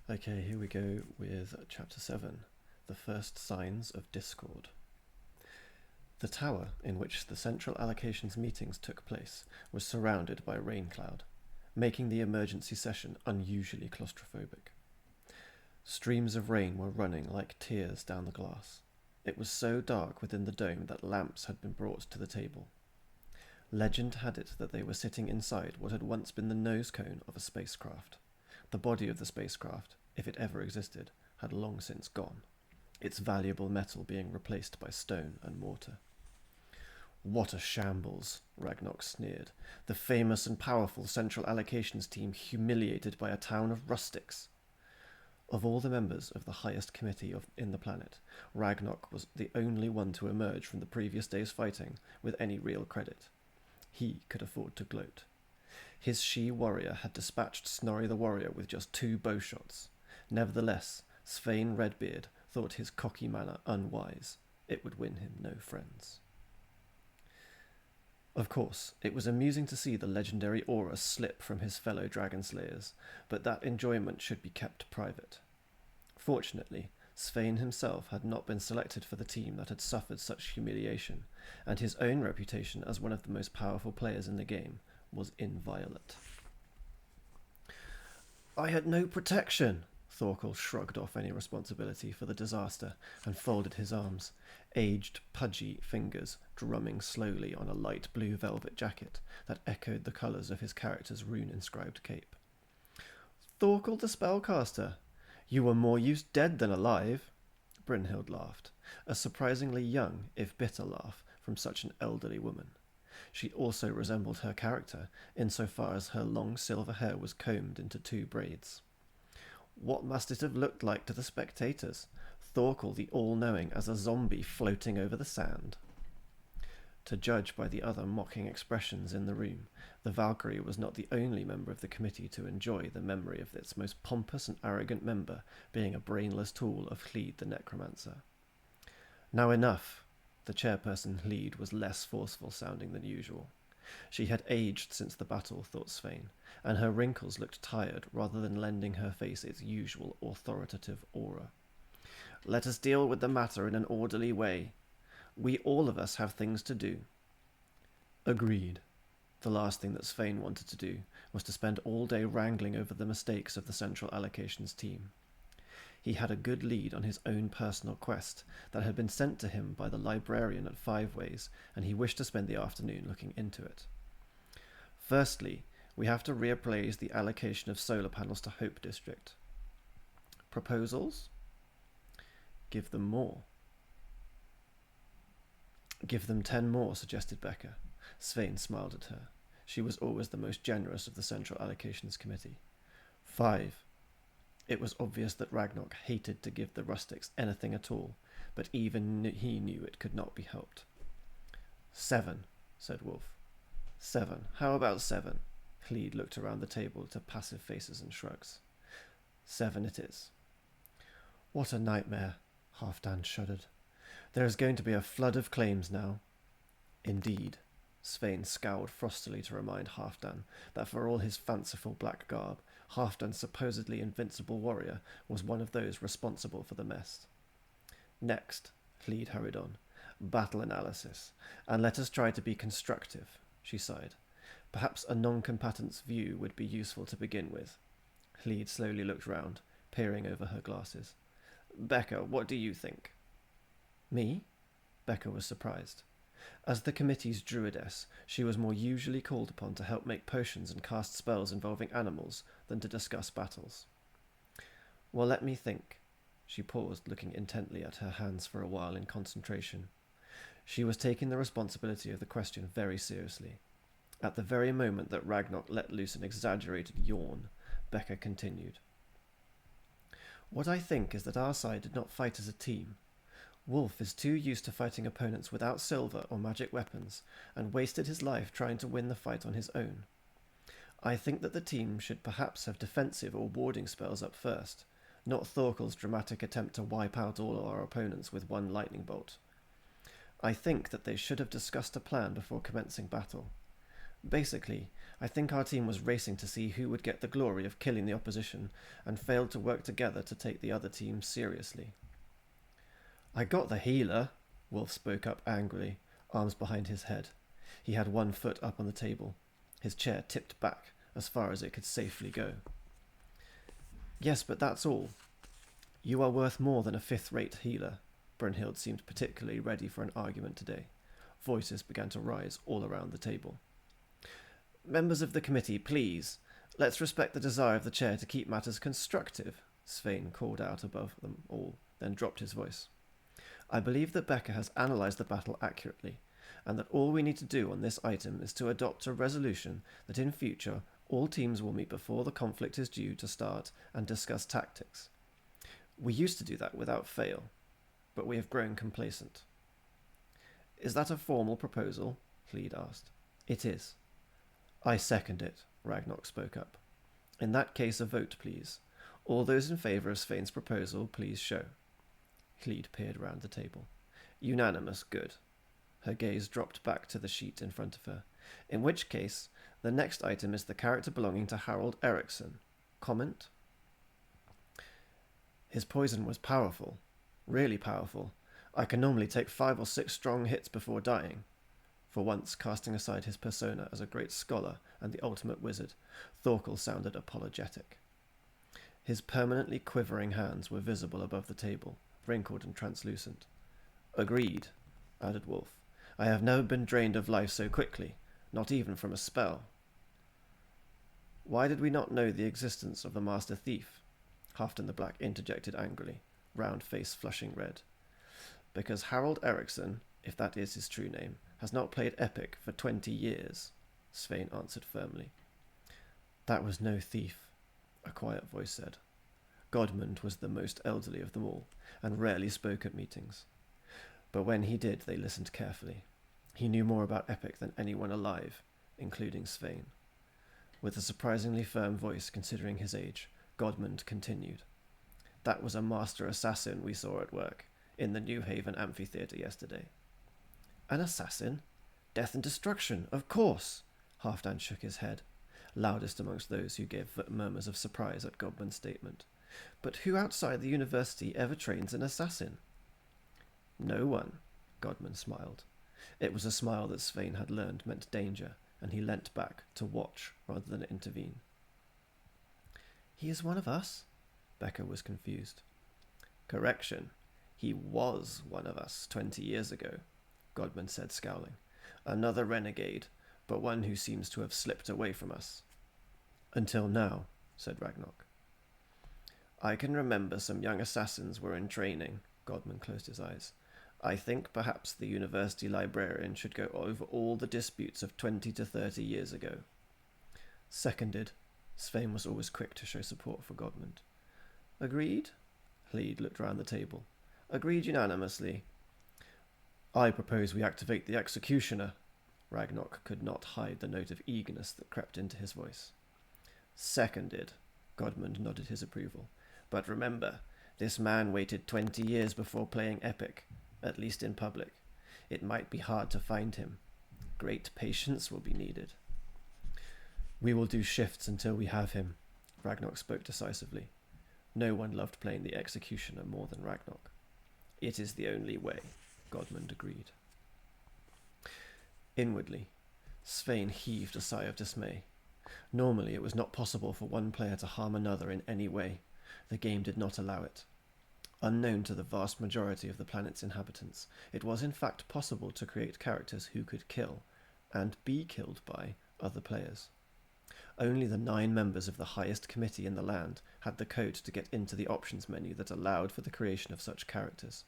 Okay, here we go with Chapter 7, The First Signs of Discord. The tower in which the Central Allocations meetings took place was surrounded by a rain cloud, making the emergency session unusually claustrophobic. Streams of rain were running like tears down the glass. It was so dark within the dome that lamps had been brought to the table. Legend had it that they were sitting inside what had once been the nose cone of a spacecraft. The body of the spacecraft, if it ever existed, had long since gone, its valuable metal being replaced by stone and mortar. What a shambles, Ragnarok sneered. The famous and powerful Central Allocations team humiliated by a town of rustics. Of all the members of the highest committee in the planet, Ragnarok was the only one to emerge from the previous day's fighting with any real credit. He could afford to gloat. His she-warrior had dispatched Snorri the warrior with just 2 bow shots. Nevertheless, Svein Redbeard thought his cocky manner unwise. It would win him no friends. Of course, it was amusing to see the legendary aura slip from his fellow dragon slayers, but that enjoyment should be kept private. Fortunately, Svein himself had not been selected for the team that had suffered such humiliation, and his own reputation as one of the most powerful players in the game was inviolate. I had no protection. Thorkel shrugged off any responsibility for the disaster and folded his arms, aged, pudgy fingers drumming slowly on a light blue velvet jacket that echoed the colours of his character's rune-inscribed cape. Thorkel the spellcaster! You were more use dead than alive! Brynhild laughed, a surprisingly young, if bitter laugh from such an elderly woman. She also resembled her character, insofar as her long silver hair was combed into 2 braids. What must it have looked like to the spectators? Thorkel the all-knowing as a zombie floating over the sand. To judge by the other mocking expressions in the room, the Valkyrie was not the only member of the committee to enjoy the memory of its most pompous and arrogant member being a brainless tool of Hlid the Necromancer. Now enough! The chairperson Hlid was less forceful sounding than usual. She had aged since the battle, thought Svein, and her wrinkles looked tired rather than lending her face its usual authoritative aura. Let us deal with the matter in an orderly way. We all of us have things to do. Agreed. The last thing that Svein wanted to do was to spend all day wrangling over the mistakes of the Central Allocations team. He had a good lead on his own personal quest that had been sent to him by the librarian at Five Ways, and he wished to spend the afternoon looking into it. Firstly, we have to reappraise the allocation of solar panels to Hope District. Proposals? Give them more. Give them 10 more, suggested Becca. Svein smiled at her. She was always the most generous of the Central Allocations Committee. 5. It was obvious that Ragnarok hated to give the rustics anything at all, but even he knew it could not be helped. 7, said Wolf. 7. How about 7? Hlid looked around the table to passive faces and shrugs. 7 it is. What a nightmare, Halfdan shuddered. There is going to be a flood of claims now. Indeed. Svein scowled frostily to remind Halfdan that for all his fanciful black garb, Halfdan's supposedly invincible warrior was one of those responsible for the mess. Next, Hlid hurried on, battle analysis, and let us try to be constructive, she sighed. Perhaps a non-combatant's view would be useful to begin with. Hlid slowly looked round, peering over her glasses. Becca, what do you think? Me? Becca was surprised. As the committee's druidess, she was more usually called upon to help make potions and cast spells involving animals than to discuss battles. Well, let me think. She paused, looking intently at her hands for a while in concentration. She was taking the responsibility of the question very seriously. At the very moment that Ragnarok let loose an exaggerated yawn, Becca continued. What I think is that our side did not fight as a team. Wolf is too used to fighting opponents without silver or magic weapons, and wasted his life trying to win the fight on his own. I think that the team should perhaps have defensive or warding spells up first, not Thorkel's dramatic attempt to wipe out all our opponents with one lightning bolt. I think that they should have discussed a plan before commencing battle. Basically, I think our team was racing to see who would get the glory of killing the opposition and failed to work together to take the other team seriously. I got the healer, Wolf spoke up angrily, arms behind his head. He had one foot up on the table, his chair tipped back as far as it could safely go. Yes, but that's all. You are worth more than a fifth-rate healer. Brunhild seemed particularly ready for an argument today. Voices began to rise all around the table. Members of the committee, please, let's respect the desire of the chair to keep matters constructive, Svein called out above them all, then dropped his voice. I believe that Becker has analysed the battle accurately, and that all we need to do on this item is to adopt a resolution that in future all teams will meet before the conflict is due to start and discuss tactics. We used to do that without fail, but we have grown complacent. Is that a formal proposal? Cleed asked. It is. I second it, Ragnok spoke up. In that case, a vote, please. All those in favour of Svein's proposal, please show. Cleed peered round the table. Unanimous, good. Her gaze dropped back to the sheet in front of her. In which case, the next item is the character belonging to Harold Eriksson. Comment? His poison was powerful. Really powerful. I can normally take 5 or 6 strong hits before dying. For once, casting aside his persona as a great scholar and the ultimate wizard, Thorkel sounded apologetic. His permanently quivering hands were visible above the table, wrinkled and translucent. Agreed, added Wolf. I have never been drained of life so quickly, not even from a spell. Why did we not know the existence of the Master Thief? Halfton the Black interjected angrily, round face flushing red. Because Harold Eriksson, if that is his true name, has not played Epic for 20 years, Svein answered firmly. That was no thief, a quiet voice said. Godmund was the most elderly of them all, and rarely spoke at meetings. But when he did, they listened carefully. He knew more about Epic than anyone alive, including Svein. With a surprisingly firm voice considering his age, Godmund continued. That was a master assassin we saw at work, in the New Haven amphitheatre yesterday. An assassin? Death and destruction, of course! Halfdan shook his head, loudest amongst those who gave murmurs of surprise at Godmund's statement. But who outside the university ever trains an assassin? No one, Godmund smiled. It was a smile that Svein had learned meant danger, and he leant back to watch rather than intervene. He is one of us? Becker was confused. Correction. He was one of us 20 years ago, Godmund said, scowling. Another renegade, but one who seems to have slipped away from us. Until now, said Ragnok. I can remember some young assassins were in training, Godmund closed his eyes. I think perhaps the university librarian should go over all the disputes of 20 to 30 years ago. Seconded. Svein was always quick to show support for Godmund. Agreed? Hlid looked round the table. Agreed unanimously. I propose we activate the executioner. Ragnok could not hide the note of eagerness that crept into his voice. Seconded. Godmund nodded his approval. But remember, this man waited 20 years before playing Epic, at least in public. It might be hard to find him. Great patience will be needed. We will do shifts until we have him, Ragnok spoke decisively. No one loved playing the executioner more than Ragnok. It is the only way, Godmund agreed. Inwardly, Svein heaved a sigh of dismay. Normally it was not possible for one player to harm another in any way. The game did not allow it. Unknown to the vast majority of the planet's inhabitants, it was in fact possible to create characters who could kill, and be killed by, other players. Only the 9 members of the highest committee in the land had the code to get into the options menu that allowed for the creation of such characters.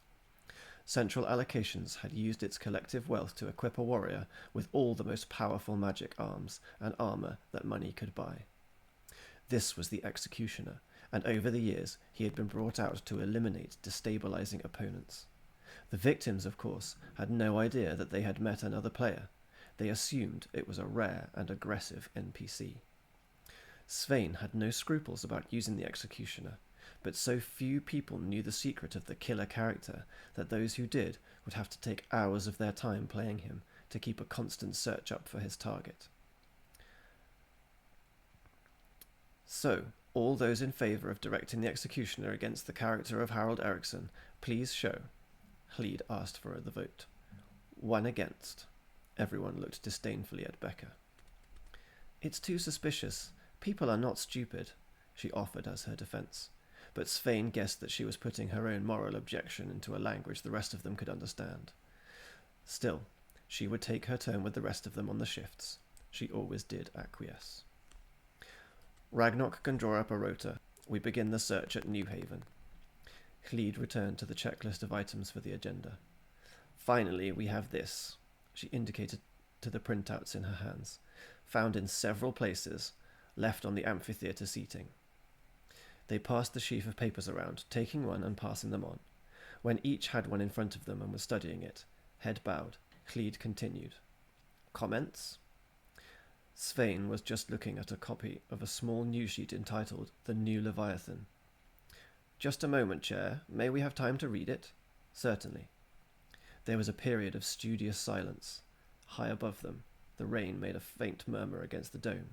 Central Allocations had used its collective wealth to equip a warrior with all the most powerful magic arms and armour that money could buy. This was the executioner, and over the years he had been brought out to eliminate destabilizing opponents. The victims, of course, had no idea that they had met another player. They assumed it was a rare and aggressive NPC. Svein had no scruples about using the executioner, but so few people knew the secret of the killer character that those who did would have to take hours of their time playing him to keep a constant search up for his target. So, all those in favour of directing the executioner against the character of Harold Ericsson, please show. Hlede asked for the vote. 1 against. Everyone looked disdainfully at Becca. It's too suspicious. People are not stupid, she offered as her defence. But Svein guessed that she was putting her own moral objection into a language the rest of them could understand. Still, she would take her turn with the rest of them on the shifts. She always did acquiesce. Ragnok can draw up a rota. We begin the search at New Haven. Hlede returned to the checklist of items for the agenda. Finally, we have this. She indicated to the printouts in her hands, found in several places, left on the amphitheatre seating. They passed the sheaf of papers around, taking one and passing them on. When each had one in front of them and was studying it, head bowed, Hlede continued. Comments? Svein was just looking at a copy of a small news sheet entitled The New Leviathan. Just a moment, Chair. May we have time to read it? Certainly. There was a period of studious silence. High above them, the rain made a faint murmur against the dome,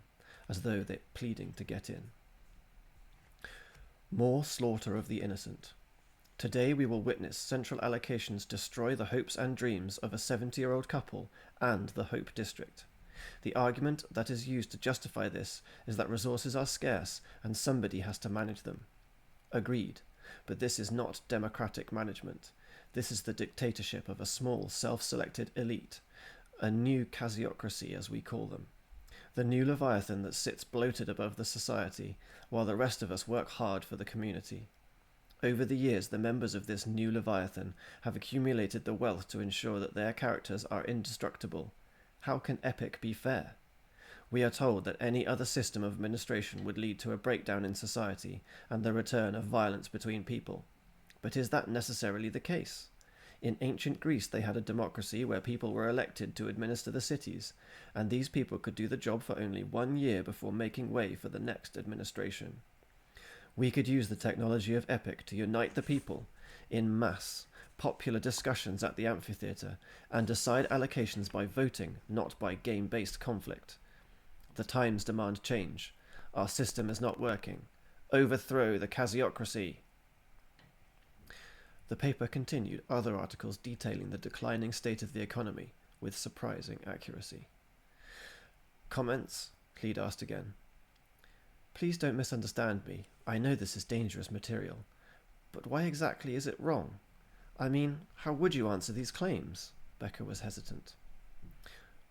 as though they were pleading to get in. More slaughter of the innocent. Today we will witness Central Allocations destroy the hopes and dreams of a 70-year-old couple and the Hope District. The argument that is used to justify this is that resources are scarce and somebody has to manage them. Agreed, but this is not democratic management. This is the dictatorship of a small, self-selected elite, a new casiocracy as we call them. The new Leviathan that sits bloated above the society, while the rest of us work hard for the community. Over the years, the members of this new Leviathan have accumulated the wealth to ensure that their characters are indestructible. How can Epic be fair? We are told that any other system of administration would lead to a breakdown in society and the return of violence between people. But is that necessarily the case? In ancient Greece, they had a democracy where people were elected to administer the cities, and these people could do the job for only 1 year before making way for the next administration. We could use the technology of Epic to unite the people, in mass, popular discussions at the amphitheatre, and decide allocations by voting, not by game-based conflict. The times demand change. Our system is not working. Overthrow the casiocracy. The paper continued other articles detailing the declining state of the economy with surprising accuracy. Comments? Hlede asked again. Please don't misunderstand me. I know this is dangerous material. But why exactly is it wrong? I mean, how would you answer these claims? Becca was hesitant.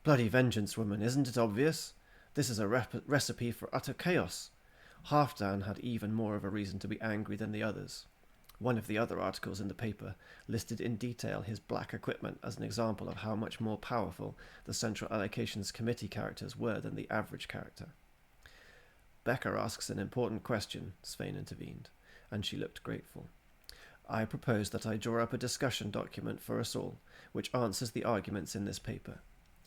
Bloody vengeance, woman, isn't it obvious? This is a recipe for utter chaos. Halfdan had even more of a reason to be angry than the others. One of the other articles in the paper listed in detail his black equipment as an example of how much more powerful the Central Allocations Committee characters were than the average character. Becca asks an important question, Svein intervened, and she looked grateful. I propose that I draw up a discussion document for us all, which answers the arguments in this paper.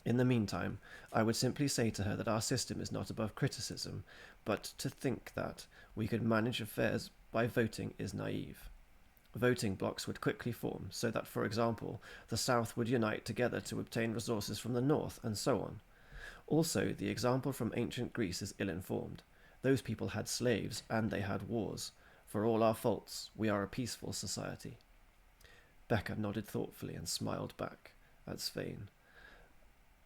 In the meantime, I would simply say to her that our system is not above criticism, but to think that we could manage affairs by voting is naive. Voting blocks would quickly form, so that, for example, the South would unite together to obtain resources from the North, and so on. Also, the example from ancient Greece is ill-informed. Those people had slaves, and they had wars. For all our faults, we are a peaceful society. Becca nodded thoughtfully and smiled back at Svein,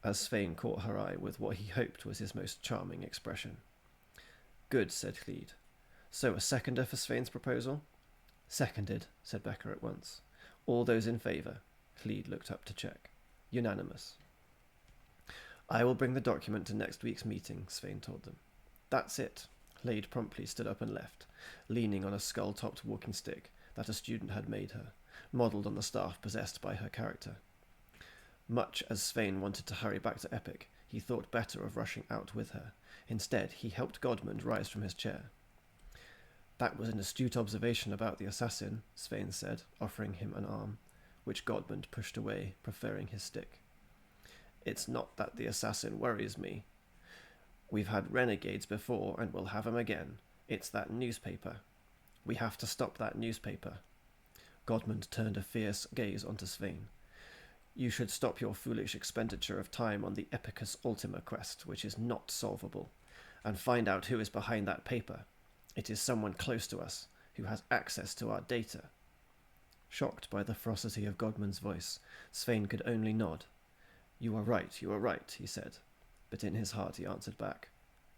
as Svein caught her eye with what he hoped was his most charming expression. Good, said Hlede. So a seconder for Svein's proposal? Seconded, said Becca at once. All those in favour? Hlede looked up to check. Unanimous. I will bring the document to next week's meeting, Svein told them. That's it. Hlede promptly stood up and left, leaning on a skull-topped walking stick that a student had made her, modelled on the staff possessed by her character. Much as Svein wanted to hurry back to Epic, he thought better of rushing out with her. Instead, he helped Godmund rise from his chair. That was an astute observation about the assassin, Svein said, offering him an arm, which Godmund pushed away, preferring his stick. It's not that the assassin worries me. We've had renegades before, and we'll have 'em again. It's that newspaper. We have to stop that newspaper. Godmund turned a fierce gaze onto Svein. You should stop your foolish expenditure of time on the Epicus Ultima quest, which is not solvable. and find out who is behind that paper. It is someone close to us, who has access to our data. Shocked by the ferocity of Godman's voice, Svein could only nod. You are right, he said, but in his heart he answered back,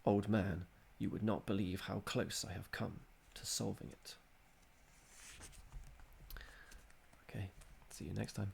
Old man, you would not believe how close I have come to solving it. Okay, see you next time.